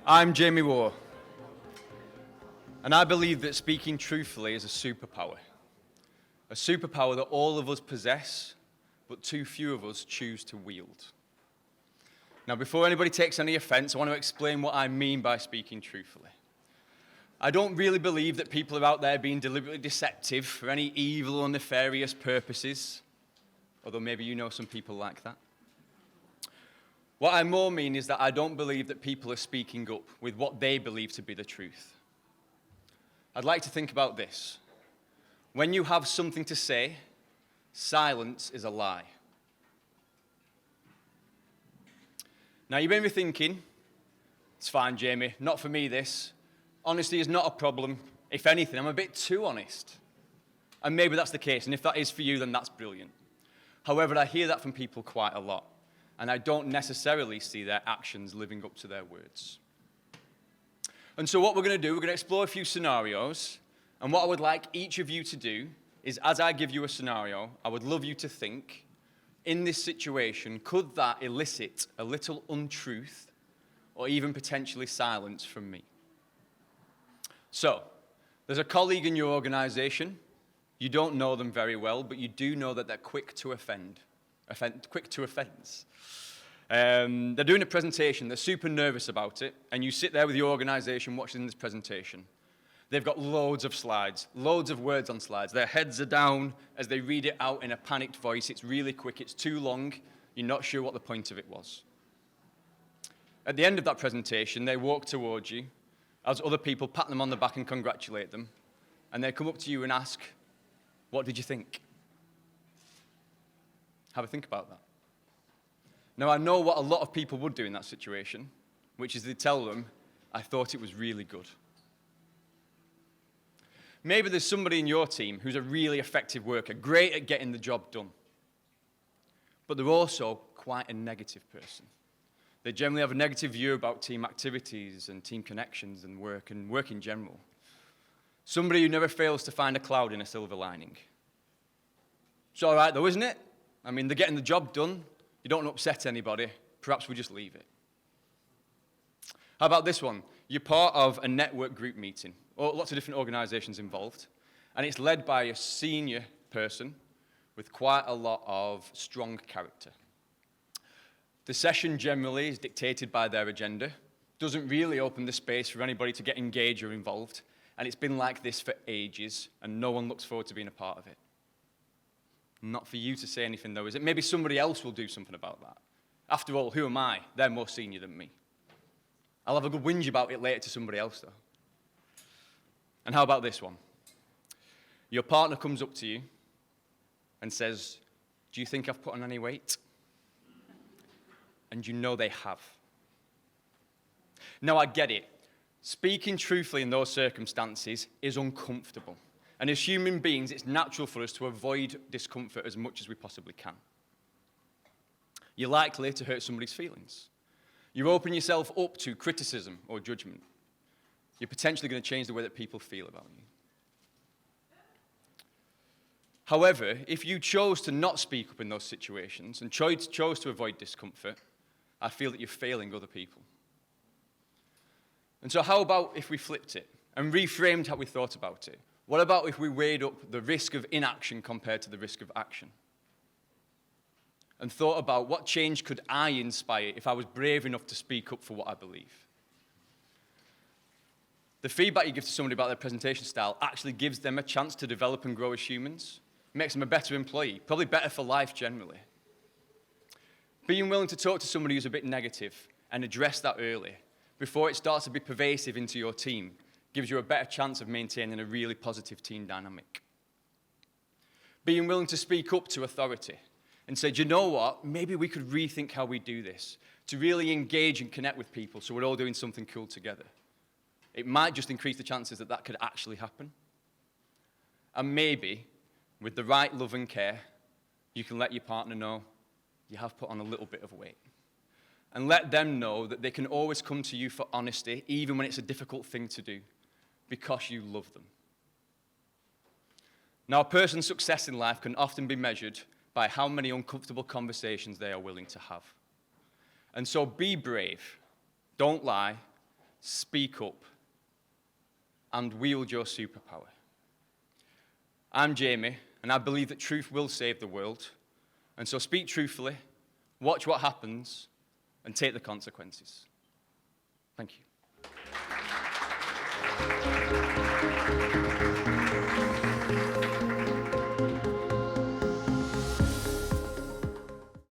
I'm Jamie Waugh, and I believe that speaking truthfully is a superpower that all of us possess, but too few of us choose to wield. Now, before anybody takes any offense, I want to explain what I mean by speaking truthfully. I don't really believe that people are out there being deliberately deceptive for any evil or nefarious purposes, although maybe you know some people like that. What I more mean is that I don't believe that people are speaking up with what they believe to be the truth. I'd like to think about this. When you have something to say, silence is a lie. Now, you may be thinking, it's fine, Jamie, not for me this. Honesty is not a problem. If anything, I'm a bit too honest. And maybe that's the case, and if that is for you, then that's brilliant. However, I hear that from people quite a lot, and I don't necessarily see their actions living up to their words. And so what we're going to do, we're going to explore a few scenarios, and what I would like each of you to do is, as I give you a scenario, I would love you to think, in this situation, could that elicit a little untruth or even potentially silence from me? So, there's a colleague in your organization. You don't know them very well, but you do know that they're quick to offense. They're doing a presentation, they're super nervous about it, and you sit there with your organization watching this presentation. They've got loads of slides, loads of words on slides. Their heads are down as they read it out in a panicked voice. It's really quick, it's too long, you're not sure what the point of it was. At the end of that presentation, they walk towards you, as other people pat them on the back and congratulate them, and they come up to you and ask, "What did you think?" Have a think about that. Now, I know what a lot of people would do in that situation, which is they tell them, "I thought it was really good." Maybe there's somebody in your team who's a really effective worker, great at getting the job done, but they're also quite a negative person. They generally have a negative view about team activities and team connections and work in general. Somebody who never fails to find a cloud in a silver lining. It's all right though, isn't it? I mean, they're getting the job done. You don't want to upset anybody. Perhaps we just leave it. How about this one? You're part of a network group meeting, or lots of different organizations involved, and it's led by a senior person with quite a lot of strong character. The session generally is dictated by their agenda, doesn't really open the space for anybody to get engaged or involved, and it's been like this for ages, and no one looks forward to being a part of it. Not for you to say anything, though, is it? Maybe somebody else will do something about that. After all, who am I? They're more senior than me. I'll have a good whinge about it later to somebody else, though. And how about this one? Your partner comes up to you and says, "Do you think I've put on any weight?" And you know they have. Now, I get it. Speaking truthfully in those circumstances is uncomfortable. And as human beings, it's natural for us to avoid discomfort as much as we possibly can. You're likely to hurt somebody's feelings. You open yourself up to criticism or judgment. You're potentially going to change the way that people feel about you. However, if you chose to not speak up in those situations and chose to avoid discomfort, I feel that you're failing other people. And so how about if we flipped it and reframed how we thought about it? What about if we weighed up the risk of inaction compared to the risk of action? And thought about what change could I inspire if I was brave enough to speak up for what I believe? The feedback you give to somebody about their presentation style actually gives them a chance to develop and grow as humans. It makes them a better employee, probably better for life generally. Being willing to talk to somebody who's a bit negative and address that early, before it starts to be pervasive into your team, gives you a better chance of maintaining a really positive team dynamic. Being willing to speak up to authority and say, "Do you know what? Maybe we could rethink how we do this to really engage and connect with people so we're all doing something cool together." It might just increase the chances that that could actually happen. And maybe, with the right love and care, you can let your partner know you have put on a little bit of weight. And let them know that they can always come to you for honesty, even when it's a difficult thing to do, because you love them. Now, a person's success in life can often be measured by how many uncomfortable conversations they are willing to have. And so be brave. Don't lie. speak up, and wield your superpower. I'm Jamie, and I believe that truth will save the world. And so speak truthfully, watch what happens, and take the consequences. Thank you.